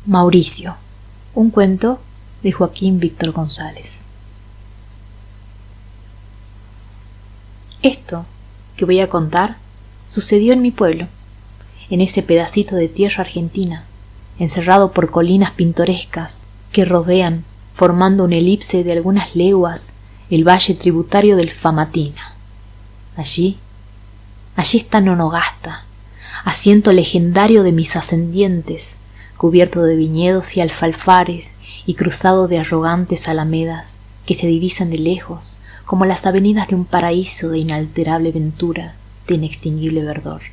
Mauricio, un cuento de Joaquín Víctor González. Esto que voy a contar sucedió en mi pueblo, en ese pedacito de tierra argentina, encerrado por colinas pintorescas que rodean, formando una elipse de algunas leguas, el valle tributario del Famatina. Allí está Nonogasta, asiento legendario de mis ascendientes, cubierto de viñedos y alfalfares y cruzado de arrogantes alamedas que se divisan de lejos como las avenidas de un paraíso de inalterable ventura, de inextinguible verdor.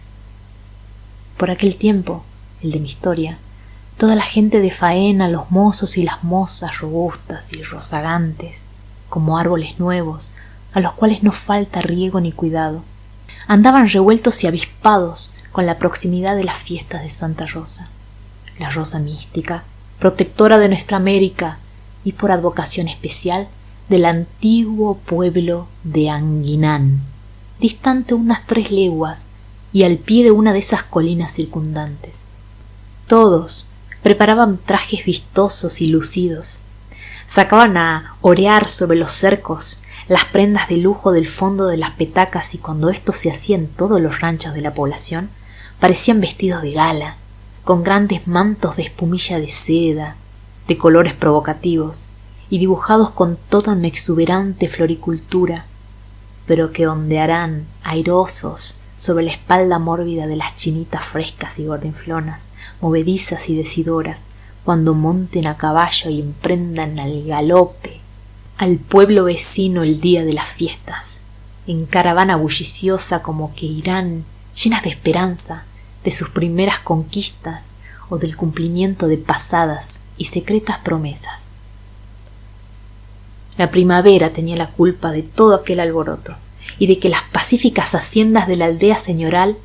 Por aquel tiempo, el de mi historia, toda la gente de faena, los mozos y las mozas robustas y rozagantes, como árboles nuevos, a los cuales no falta riego ni cuidado, andaban revueltos y avispados con la proximidad de las fiestas de Santa Rosa, la rosa mística, protectora de nuestra América y por advocación especial del antiguo pueblo de Anguinán, distante unas 3 leguas y al pie de una de esas colinas circundantes. Todos preparaban trajes vistosos y lucidos, sacaban a orear sobre los cercos las prendas de lujo del fondo de las petacas y cuando esto se hacía en todos los ranchos de la población, parecían vestidos de gala, con grandes mantos de espumilla de seda, de colores provocativos y dibujados con toda una exuberante floricultura, pero que ondearán airosos sobre la espalda mórbida de las chinitas frescas y gordinflonas, movedizas y decidoras, cuando monten a caballo y emprendan al galope al pueblo vecino el día de las fiestas, en caravana bulliciosa como que irán, llenas de esperanza, de sus primeras conquistas o del cumplimiento de pasadas y secretas promesas. La primavera tenía la culpa de todo aquel alboroto y de que las pacíficas haciendas de la aldea señoral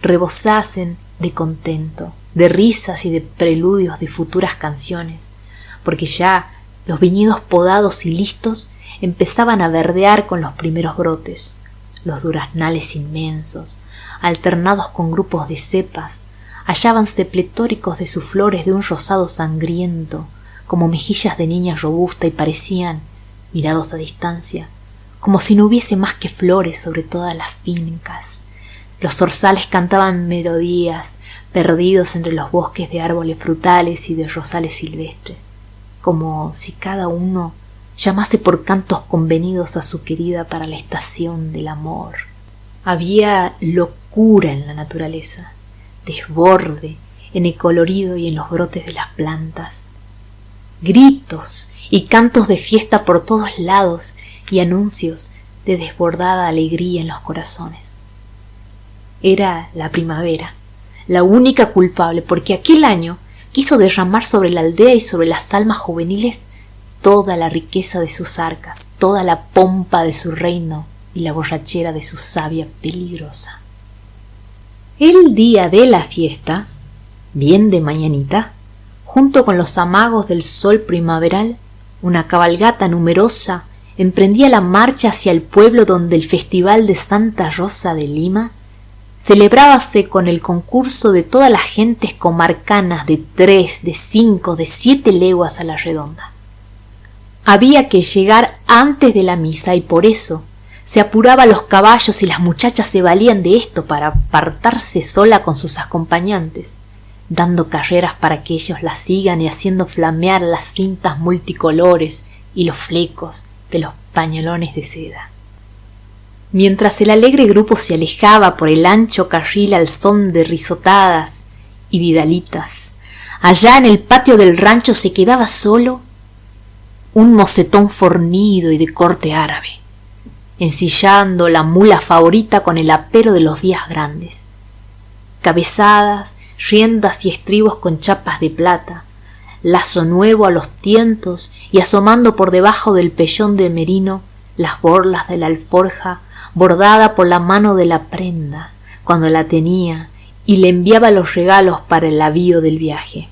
rebosasen de contento, de risas y de preludios de futuras canciones, porque ya los viñedos podados y listos empezaban a verdear con los primeros brotes, los duraznales inmensos, alternados con grupos de cepas, hallábanse pletóricos de sus flores de un rosado sangriento, como mejillas de niña robusta y parecían, mirados a distancia, como si no hubiese más que flores sobre todas las fincas. Los zorzales cantaban melodías, perdidos entre los bosques de árboles frutales y de rosales silvestres, como si cada uno llamase por cantos convenidos a su querida para la estación del amor. Había locura en la naturaleza, desborde en el colorido y en los brotes de las plantas, gritos y cantos de fiesta por todos lados y anuncios de desbordada alegría en los corazones. Era la primavera, la única culpable, porque aquel año quiso derramar sobre la aldea y sobre las almas juveniles toda la riqueza de sus arcas, toda la pompa de su reino y la borrachera de su savia peligrosa. El día de la fiesta, bien de mañanita, junto con los amagos del sol primaveral, una cabalgata numerosa emprendía la marcha hacia el pueblo donde el festival de Santa Rosa de Lima celebrábase con el concurso de todas las gentes comarcanas de 3, de 5, de 7 leguas a la redonda. Había que llegar antes de la misa y por eso se apuraba los caballos y las muchachas se valían de esto para apartarse sola con sus acompañantes, dando carreras para que ellos la sigan y haciendo flamear las cintas multicolores y los flecos de los pañolones de seda. Mientras el alegre grupo se alejaba por el ancho carril al son de risotadas y vidalitas, allá en el patio del rancho se quedaba solo un mocetón fornido y de corte árabe, ensillando la mula favorita con el apero de los días grandes. Cabezadas, riendas y estribos con chapas de plata, lazo nuevo a los tientos y asomando por debajo del pellón de merino las borlas de la alforja bordada por la mano de la prenda cuando la tenía y le enviaba los regalos para el avío del viaje.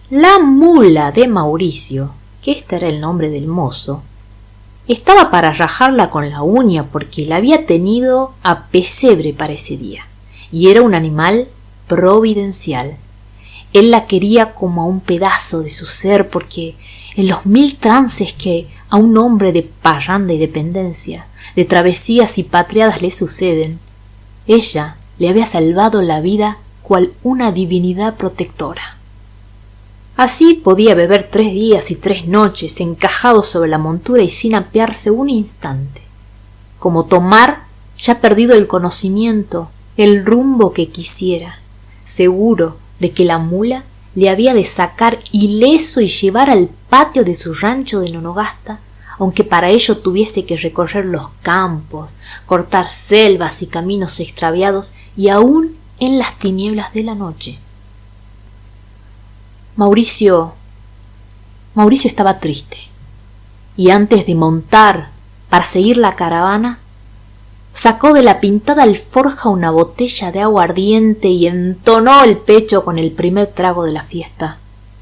La mula de Mauricio, que este era el nombre del mozo, estaba para rajarla con la uña porque la había tenido a pesebre para ese día, y era un animal providencial. Él la quería como a un pedazo de su ser, porque en los 1000 trances que a un hombre de parranda y dependencia, de travesías y patriadas le suceden, ella le había salvado la vida cual una divinidad protectora. Así podía beber 3 días y 3 noches encajado sobre la montura y sin apearse un instante, como tomar, ya perdido el conocimiento, el rumbo que quisiera, seguro de que la mula le había de sacar ileso y llevar al patio de su rancho de Nonogasta, aunque para ello tuviese que recorrer los campos, cortar selvas y caminos extraviados y aún en las tinieblas de la noche. Mauricio estaba triste, y antes de montar para seguir la caravana, sacó de la pintada alforja una botella de agua ardiente y entonó el pecho con el primer trago de la fiesta,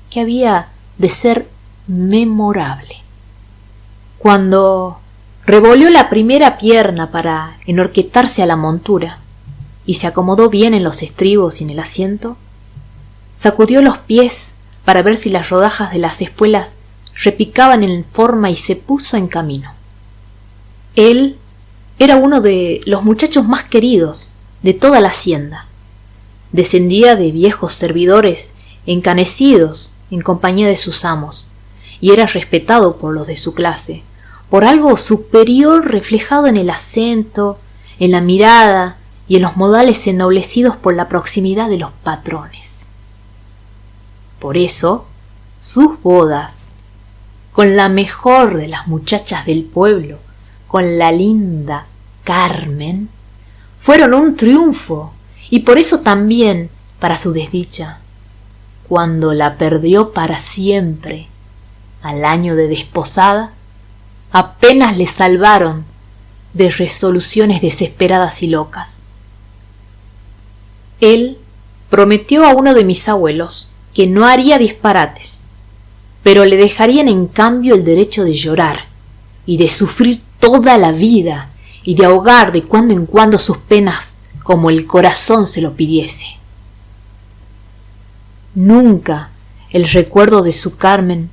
que había de ser memorable. Cuando revolvió la primera pierna para enhorquetarse a la montura y se acomodó bien en los estribos y en el asiento, sacudió los pies para ver si las rodajas de las espuelas repicaban en forma y se puso en camino. Él era uno de los muchachos más queridos de toda la hacienda. Descendía de viejos servidores encanecidos en compañía de sus amos, y era respetado por los de su clase, por algo superior reflejado en el acento, en la mirada y en los modales ennoblecidos por la proximidad de los patrones. Por eso, sus bodas, con la mejor de las muchachas del pueblo, con la linda Carmen, fueron un triunfo, y por eso también, para su desdicha, cuando la perdió para siempre, al año de desposada, apenas le salvaron de resoluciones desesperadas y locas. Él prometió a uno de mis abuelos que no haría disparates, pero le dejarían en cambio el derecho de llorar y de sufrir toda la vida y de ahogar de cuando en cuando sus penas como el corazón se lo pidiese. Nunca el recuerdo de su Carmen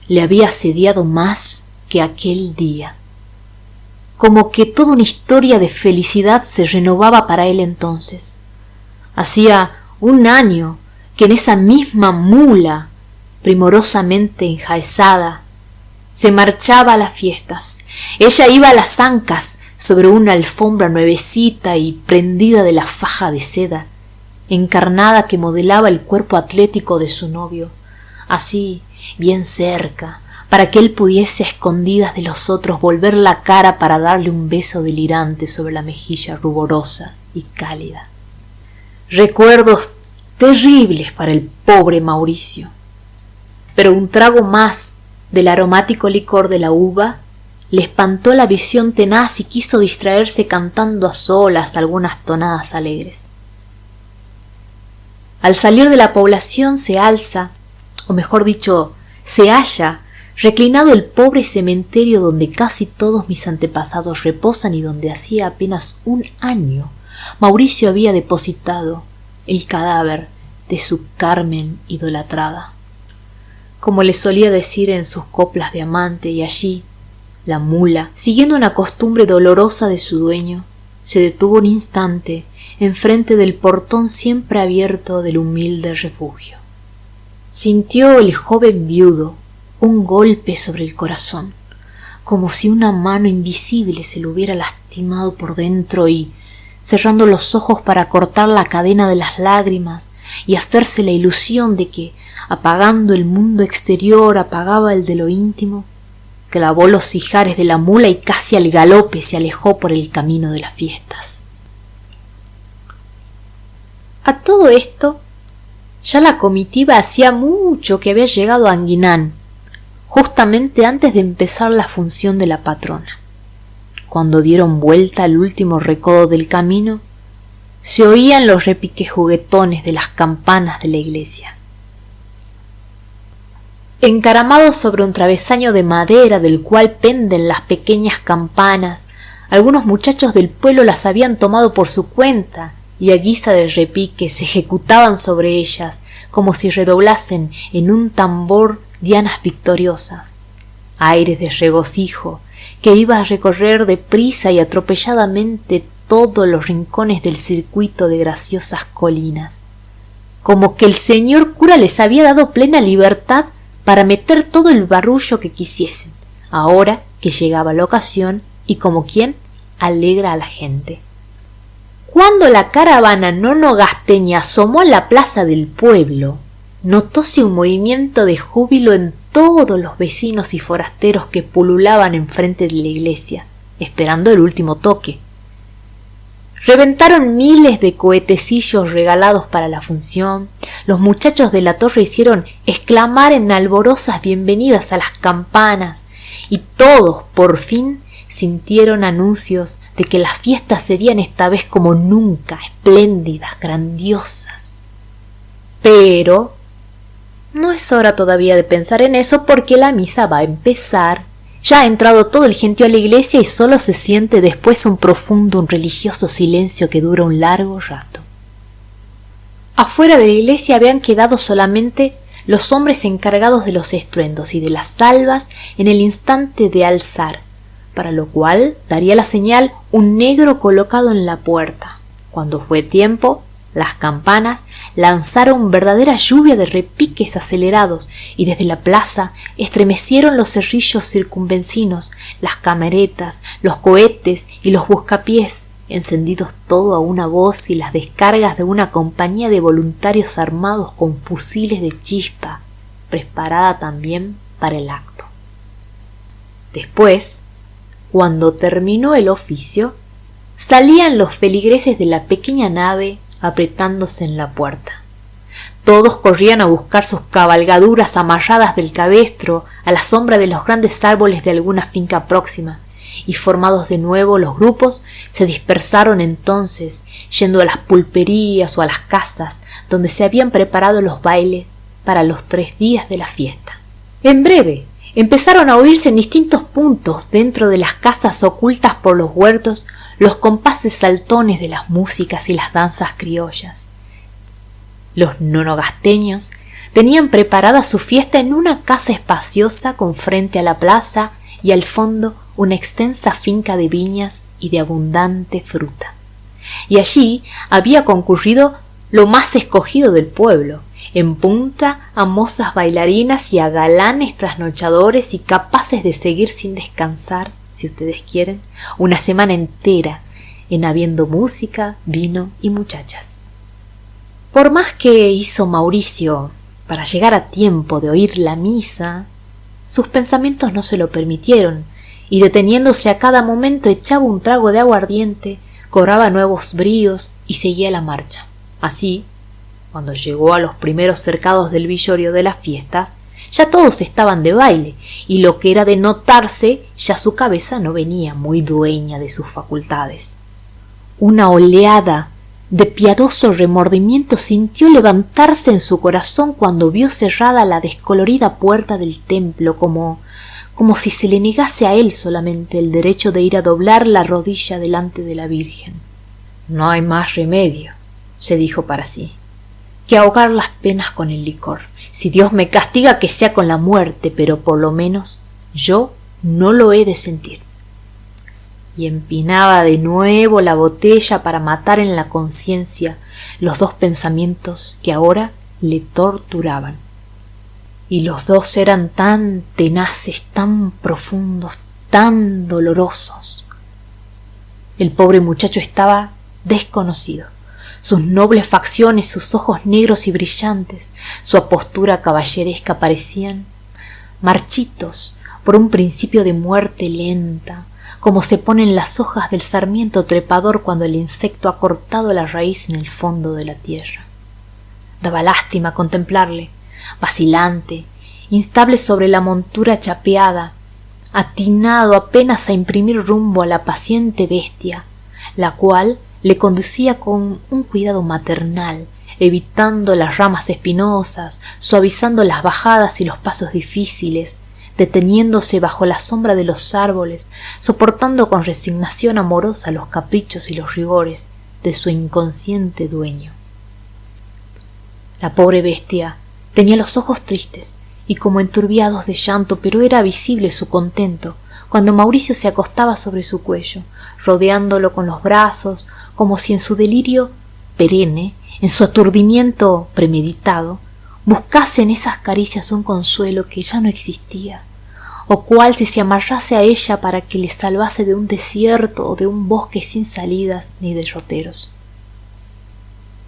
le había asediado más que aquel día, como que toda una historia de felicidad se renovaba para él entonces. Hacía 1 año que en esa misma mula, primorosamente enjaezada, se marchaba a las fiestas. Ella iba a las ancas sobre una alfombra nuevecita y prendida de la faja de seda, encarnada que modelaba el cuerpo atlético de su novio, así, bien cerca, para que él pudiese a escondidas de los otros volver la cara para darle un beso delirante sobre la mejilla ruborosa y cálida. Recuerdos terribles para el pobre Mauricio, pero un trago más del aromático licor de la uva le espantó la visión tenaz y quiso distraerse cantando a solas algunas tonadas alegres. Al salir de la población se alza, o mejor dicho, se halla reclinado el pobre cementerio donde casi todos mis antepasados reposan y donde hacía apenas 1 año Mauricio había depositado el cadáver de su Carmen idolatrada. Como le solía decir en sus coplas de amante, y allí la mula, siguiendo una costumbre dolorosa de su dueño, se detuvo un instante enfrente del portón siempre abierto del humilde refugio. Sintió el joven viudo un golpe sobre el corazón, como si una mano invisible se lo hubiera lastimado por dentro y, cerrando los ojos para cortar la cadena de las lágrimas y hacerse la ilusión de que, apagando el mundo exterior, apagaba el de lo íntimo, clavó los ijares de la mula y casi al galope se alejó por el camino de las fiestas. A todo esto, ya la comitiva hacía mucho que había llegado a Anguinán, justamente antes de empezar la función de la patrona. Cuando dieron vuelta al último recodo del camino, se oían los repiques juguetones de las campanas de la iglesia. Encaramados sobre un travesaño de madera del cual penden las pequeñas campanas, algunos muchachos del pueblo las habían tomado por su cuenta y a guisa de repique se ejecutaban sobre ellas como si redoblasen en un tambor dianas victoriosas, aires de regocijo que iba a recorrer deprisa y atropelladamente todos los rincones del circuito de graciosas colinas, como que el señor cura les había dado plena libertad para meter todo el barullo que quisiesen, ahora que llegaba la ocasión y como quien alegra a la gente. Cuando la caravana nonogasteña asomó a la plaza del pueblo, notóse un movimiento de júbilo en todos los vecinos y forasteros que pululaban enfrente de la iglesia, esperando el último toque. Reventaron miles de cohetecillos regalados para la función, los muchachos de la torre hicieron exclamar en alborozas bienvenidas a las campanas, y todos, por fin, sintieron anuncios de que las fiestas serían esta vez como nunca, espléndidas, grandiosas. Pero no es hora todavía de pensar en eso porque la misa va a empezar. Ya ha entrado todo el gentío a la iglesia y solo se siente después un profundo, un religioso silencio que dura un largo rato. Afuera de la iglesia habían quedado solamente los hombres encargados de los estruendos y de las salvas en el instante de alzar, para lo cual daría la señal un negro colocado en la puerta. Cuando fue tiempo, las campanas lanzaron verdadera lluvia de repiques acelerados y desde la plaza estremecieron los cerrillos circunvencinos, las cameretas, los cohetes y los buscapiés, encendidos todo a una voz y las descargas de una compañía de voluntarios armados con fusiles de chispa, preparada también para el acto. Después, cuando terminó el oficio, salían los feligreses de la pequeña nave apretándose en la puerta. Todos corrían a buscar sus cabalgaduras amarradas del cabestro a la sombra de los grandes árboles de alguna finca próxima, y formados de nuevo los grupos, se dispersaron entonces, yendo a las pulperías o a las casas donde se habían preparado los bailes para los 3 días de la fiesta. En breve, empezaron a oírse en distintos puntos dentro de las casas ocultas por los huertos los compases saltones de las músicas y las danzas criollas. Los nonogasteños tenían preparada su fiesta en una casa espaciosa con frente a la plaza y al fondo una extensa finca de viñas y de abundante fruta. Y allí había concurrido lo más escogido del pueblo, en punta a mozas bailarinas y a galanes trasnochadores y capaces de seguir sin descansar, si ustedes quieren, una semana entera en habiendo música, vino y muchachas. Por más que hizo Mauricio para llegar a tiempo de oír la misa, sus pensamientos no se lo permitieron, y deteniéndose a cada momento echaba un trago de aguardiente, cobraba nuevos bríos y seguía la marcha. Así, cuando llegó a los primeros cercados del villorio de las fiestas, ya todos estaban de baile, y lo que era de notarse, ya su cabeza no venía muy dueña de sus facultades. Una oleada de piadoso remordimiento sintió levantarse en su corazón cuando vio cerrada la descolorida puerta del templo, como si se le negase a él solamente el derecho de ir a doblar la rodilla delante de la Virgen. No hay más remedio, se dijo para sí, que ahogar las penas con el licor. Si Dios me castiga, que sea con la muerte, pero por lo menos yo no lo he de sentir. Y empinaba de nuevo la botella para matar en la conciencia los 2 pensamientos que ahora le torturaban. Y los 2 eran tan tenaces, tan profundos, tan dolorosos. El pobre muchacho estaba desconocido. Sus nobles facciones, sus ojos negros y brillantes, su apostura caballeresca parecían marchitos por un principio de muerte lenta, como se ponen las hojas del sarmiento trepador cuando el insecto ha cortado la raíz en el fondo de la tierra. Daba lástima contemplarle, vacilante, instable sobre la montura chapeada, atinado apenas a imprimir rumbo a la paciente bestia, la cual le conducía con un cuidado maternal, evitando las ramas espinosas, suavizando las bajadas y los pasos difíciles, deteniéndose bajo la sombra de los árboles, soportando con resignación amorosa los caprichos y los rigores, de su inconsciente dueño. La pobre bestia tenía los ojos tristes y como enturbiados de llanto, pero era visible su contento cuando Mauricio se acostaba sobre su cuello, rodeándolo con los brazos, como si en su delirio perenne, en su aturdimiento premeditado, buscase en esas caricias un consuelo que ya no existía, o cual si se amarrase a ella para que le salvase de un desierto o de un bosque sin salidas ni derroteros.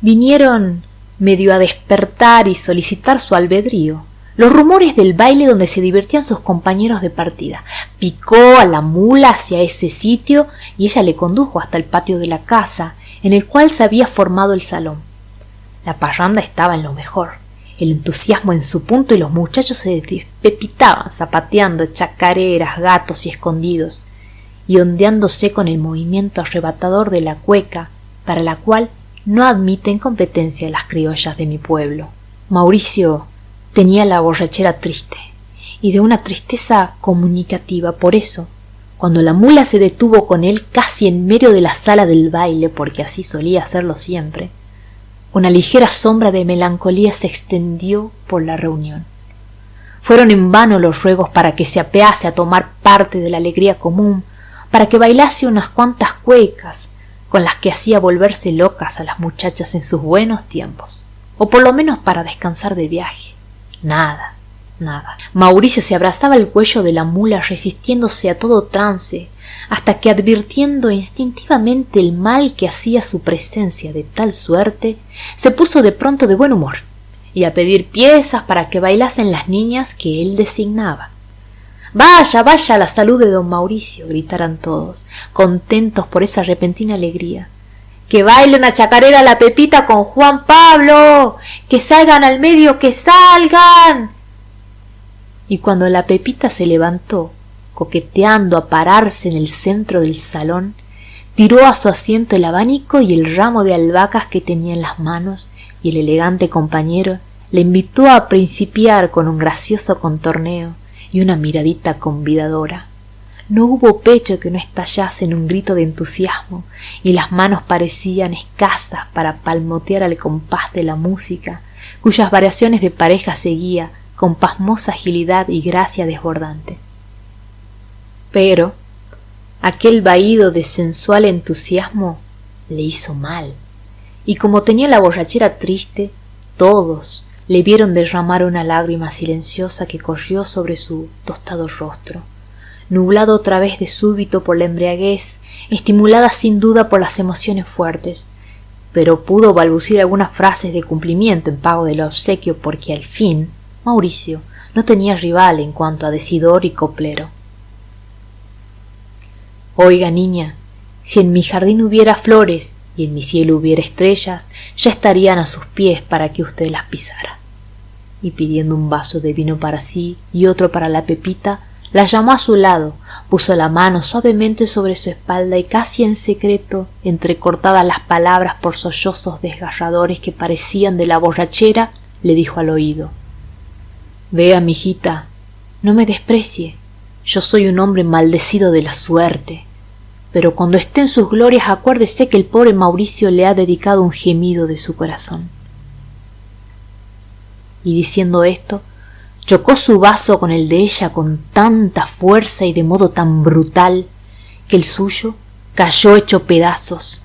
Vinieron medio a despertar y solicitar su albedrío los rumores del baile donde se divertían sus compañeros de partida. Picó a la mula hacia ese sitio y ella le condujo hasta el patio de la casa, en el cual se había formado el salón. La parranda estaba en lo mejor, el entusiasmo en su punto y los muchachos se despepitaban, zapateando, chacareras, gatos y escondidos, y ondeándose con el movimiento arrebatador de la cueca, para la cual no admiten competencia las criollas de mi pueblo. Mauricio tenía la borrachera triste, y de una tristeza comunicativa. Por eso, cuando la mula se detuvo con él casi en medio de la sala del baile, porque así solía hacerlo siempre, una ligera sombra de melancolía se extendió por la reunión. Fueron en vano los ruegos para que se apease a tomar parte de la alegría común, para que bailase unas cuantas cuecas, con las que hacía volverse locas a las muchachas en sus buenos tiempos, o por lo menos para descansar del viaje. Nada. Mauricio se abrazaba el cuello de la mula resistiéndose a todo trance, hasta que advirtiendo instintivamente el mal que hacía su presencia de tal suerte, se puso de pronto de buen humor, y a pedir piezas para que bailasen las niñas que él designaba. Vaya a la salud de don Mauricio, gritaran todos, contentos por esa repentina alegría. Que baile una chacarera la Pepita con Juan Pablo, que salgan al medio, que salgan. Y cuando la Pepita se levantó, coqueteando a pararse en el centro del salón, tiró a su asiento el abanico y el ramo de albahacas que tenía en las manos, y el elegante compañero le invitó a principiar con un gracioso contorneo y una miradita convidadora. No hubo pecho que no estallase en un grito de entusiasmo, y las manos parecían escasas para palmotear al compás de la música, cuyas variaciones de pareja seguía con pasmosa agilidad y gracia desbordante. Pero aquel vaído de sensual entusiasmo le hizo mal, y como tenía la borrachera triste, todos le vieron derramar una lágrima silenciosa que corrió sobre su tostado rostro, nublado otra vez de súbito por la embriaguez, estimulada sin duda por las emociones fuertes, pero pudo balbucir algunas frases de cumplimiento en pago del obsequio, porque al fin Mauricio no tenía rival en cuanto a decidor y coplero. Oiga, niña, si en mi jardín hubiera flores y en mi cielo hubiera estrellas, ya estarían a sus pies para que usted las pisara. Y pidiendo un vaso de vino para sí y otro para la Pepita, la llamó a su lado, puso la mano suavemente sobre su espalda y casi en secreto, entrecortadas las palabras por sollozos desgarradores que parecían de la borrachera, le dijo al oído: Vea, mijita, no me desprecie. Yo soy un hombre maldecido de la suerte, pero cuando esté en sus glorias acuérdese que el pobre Mauricio le ha dedicado un gemido de su corazón. Y diciendo esto, chocó su vaso con el de ella con tanta fuerza y de modo tan brutal que el suyo cayó hecho pedazos,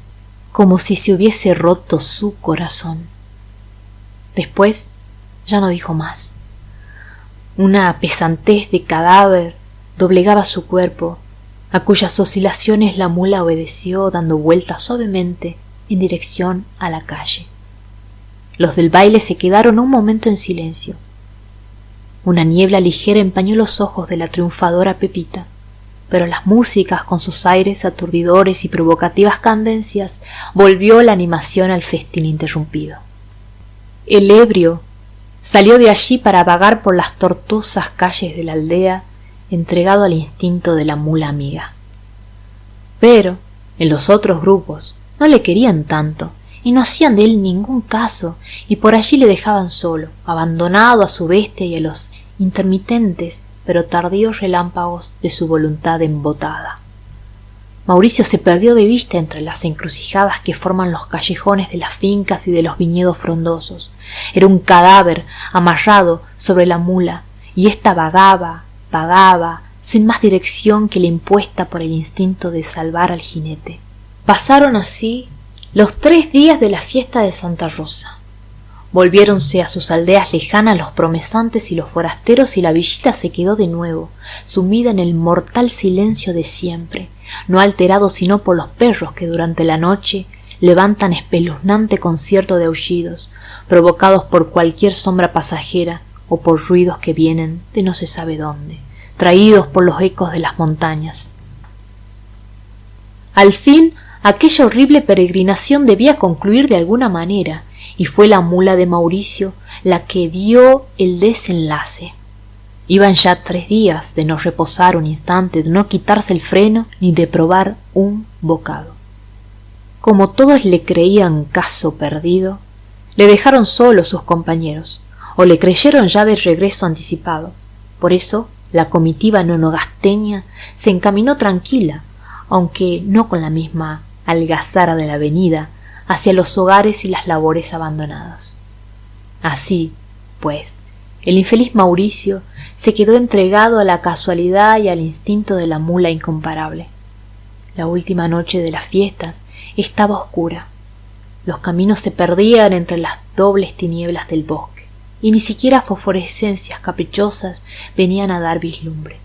como si se hubiese roto su corazón. Después ya no dijo más. Una pesantez de cadáver doblegaba su cuerpo, a cuyas oscilaciones la mula obedeció dando vueltas suavemente en dirección a la calle. Los del baile se quedaron un momento en silencio. Una niebla ligera empañó los ojos de la triunfadora Pepita, pero las músicas con sus aires aturdidores y provocativas cadencias volvió la animación al festín interrumpido. El ebrio salió de allí para vagar por las tortuosas calles de la aldea, entregado al instinto de la mula amiga. Pero en los otros grupos no le querían tanto y no hacían de él ningún caso, y por allí le dejaban solo, abandonado a su bestia y a los intermitentes pero tardíos relámpagos de su voluntad embotada. Mauricio se perdió de vista entre las encrucijadas que forman los callejones de las fincas y de los viñedos frondosos. Era un cadáver amarrado sobre la mula, y ésta vagaba, sin más dirección que la impuesta por el instinto de salvar al jinete. Pasaron así los 3 días de la fiesta de Santa Rosa. Volviéronse a sus aldeas lejanas los promesantes y los forasteros, y la villita se quedó de nuevo, sumida en el mortal silencio de siempre, no alterado sino por los perros que durante la noche levantan espeluznante concierto de aullidos, provocados por cualquier sombra pasajera o por ruidos que vienen de no se sabe dónde, traídos por los ecos de las montañas. Al fin, aquella horrible peregrinación debía concluir de alguna manera, y fue la mula de Mauricio la que dio el desenlace. Iban ya 3 días de no reposar un instante, de no quitarse el freno ni de probar un bocado. Como todos le creían caso perdido, le dejaron solo sus compañeros, o le creyeron ya de regreso anticipado. Por eso la comitiva nonogasteña se encaminó tranquila, aunque no con la misma algazara de la avenida, hacia los hogares y las labores abandonados. Así, pues, el infeliz Mauricio se quedó entregado a la casualidad y al instinto de la mula incomparable. La última noche de las fiestas estaba oscura. Los caminos se perdían entre las dobles tinieblas del bosque, y ni siquiera fosforescencias caprichosas venían a dar vislumbre.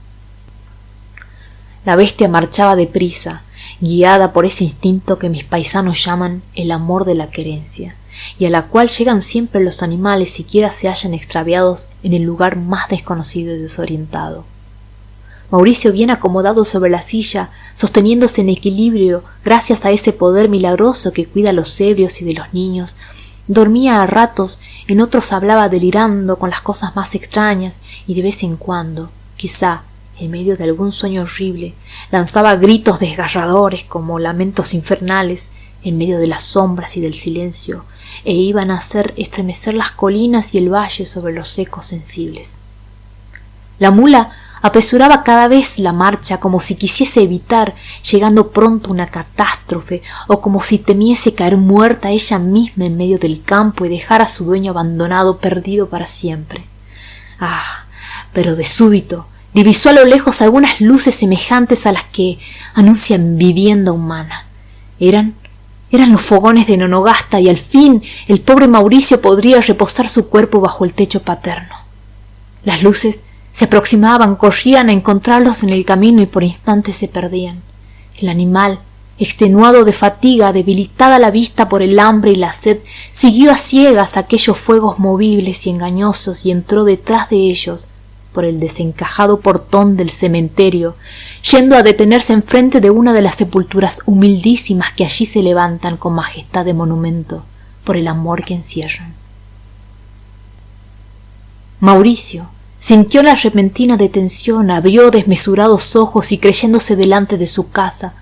La bestia marchaba deprisa, guiada por ese instinto que mis paisanos llaman el amor de la querencia, y a la cual llegan siempre los animales siquiera se hallan extraviados en el lugar más desconocido y desorientado. Mauricio, bien acomodado sobre la silla, sosteniéndose en equilibrio gracias a ese poder milagroso que cuida a los ebrios y de los niños, dormía a ratos, en otros hablaba delirando con las cosas más extrañas, y de vez en cuando, quizá en medio de algún sueño horrible, lanzaba gritos desgarradores como lamentos infernales en medio de las sombras y del silencio, e iban a hacer estremecer las colinas y el valle sobre los ecos sensibles. La mula apresuraba cada vez la marcha, como si quisiese evitar llegando pronto una catástrofe, o como si temiese caer muerta ella misma en medio del campo y dejar a su dueño abandonado, perdido para siempre. Pero de súbito divisó a lo lejos algunas luces semejantes a las que anuncian vivienda humana. Eran los fogones de Nonogasta, y al fin el pobre Mauricio podría reposar su cuerpo bajo el techo paterno. Las luces se aproximaban, corrían a encontrarlos en el camino y por instantes se perdían. El animal, extenuado de fatiga, debilitada la vista por el hambre y la sed, siguió a ciegas aquellos fuegos movibles y engañosos y entró detrás de ellos por el desencajado portón del cementerio, yendo a detenerse enfrente de una de las sepulturas humildísimas que allí se levantan con majestad de monumento por el amor que encierran. Mauricio sintió la repentina detención, abrió desmesurados ojos y, creyéndose delante de su casa,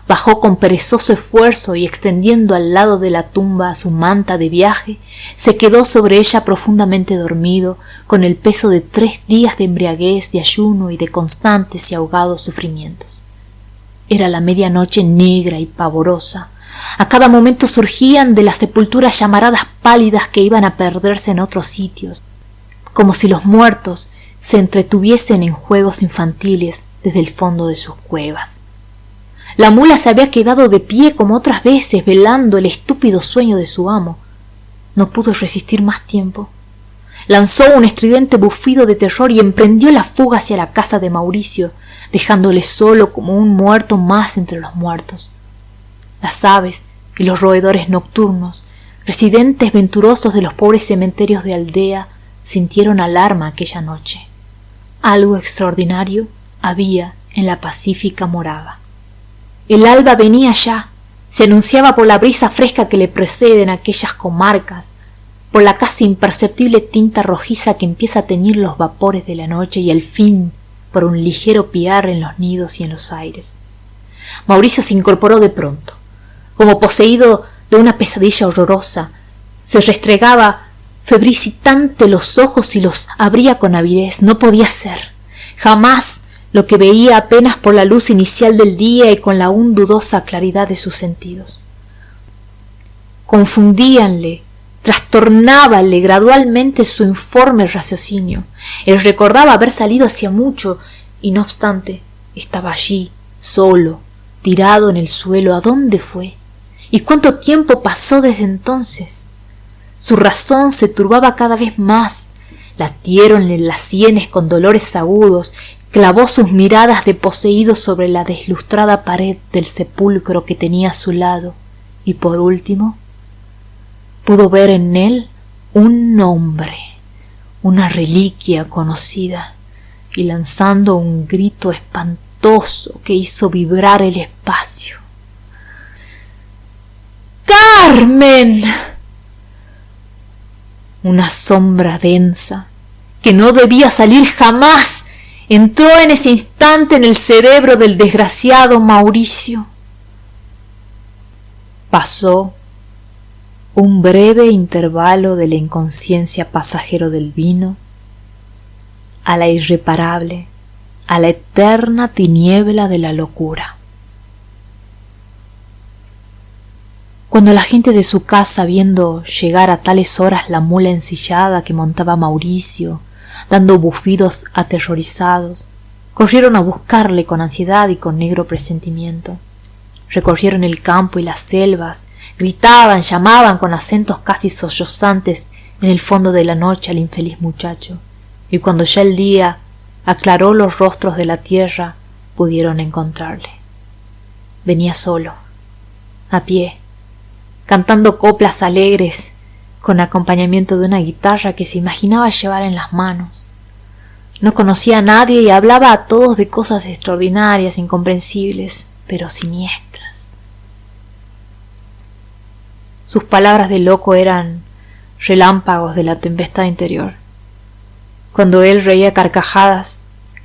bajó con perezoso esfuerzo y, extendiendo al lado de la tumba su manta de viaje, se quedó sobre ella profundamente dormido, con el peso de 3 días de embriaguez, de ayuno y de constantes y ahogados sufrimientos. Era la medianoche negra y pavorosa. A cada momento surgían de las sepulturas llamaradas pálidas que iban a perderse en otros sitios, como si los muertos se entretuviesen en juegos infantiles desde el fondo de sus cuevas. La mula se había quedado de pie como otras veces, velando el estúpido sueño de su amo. No pudo resistir más tiempo. Lanzó un estridente bufido de terror y emprendió la fuga hacia la casa de Mauricio, dejándole solo como un muerto más entre los muertos. Las aves y los roedores nocturnos, residentes venturosos de los pobres cementerios de aldea, sintieron alarma aquella noche. Algo extraordinario había en la pacífica morada. El alba venía ya, se anunciaba por la brisa fresca que le precede en aquellas comarcas, por la casi imperceptible tinta rojiza que empieza a teñir los vapores de la noche, y al fin por un ligero piar en los nidos y en los aires. Mauricio se incorporó de pronto, como poseído de una pesadilla horrorosa. Se restregaba febricitante los ojos y los abría con avidez. No podía ser. Jamás lo que veía apenas por la luz inicial del día y con la aún dudosa claridad de sus sentidos. Confundíanle, trastornábale gradualmente su informe raciocinio. Él recordaba haber salido hacía mucho y no obstante estaba allí, solo, tirado en el suelo. ¿A dónde fue? ¿Y cuánto tiempo pasó desde entonces? Su razón se turbaba cada vez más. Latiéronle las sienes con dolores agudos. Clavó sus miradas de poseído sobre la deslustrada pared del sepulcro que tenía a su lado. Y por último, pudo ver en él un nombre, una reliquia conocida, y lanzando un grito espantoso que hizo vibrar el espacio. ¡Carmen! Una sombra densa, que no debía salir jamás, entró en ese instante en el cerebro del desgraciado Mauricio. Pasó un breve intervalo de la inconsciencia pasajero del vino a la irreparable, a la eterna tiniebla de la locura. Cuando la gente de su casa, viendo llegar a tales horas la mula ensillada que montaba Mauricio, dando bufidos aterrorizados, corrieron a buscarle con ansiedad y con negro presentimiento. Recorrieron el campo y las selvas, gritaban, llamaban con acentos casi sollozantes en el fondo de la noche al infeliz muchacho, y cuando ya el día aclaró los rostros de la tierra, pudieron encontrarle. Venía solo, a pie, cantando coplas alegres, con acompañamiento de una guitarra que se imaginaba llevar en las manos. No conocía a nadie y hablaba a todos de cosas extraordinarias, incomprensibles, pero siniestras. Sus palabras de loco eran relámpagos de la tempestad interior. Cuando él reía carcajadas,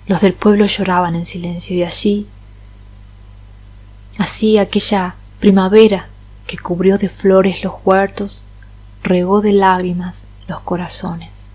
los del pueblo lloraban en silencio, y así aquella primavera que cubrió de flores los huertos, regó de lágrimas los corazones.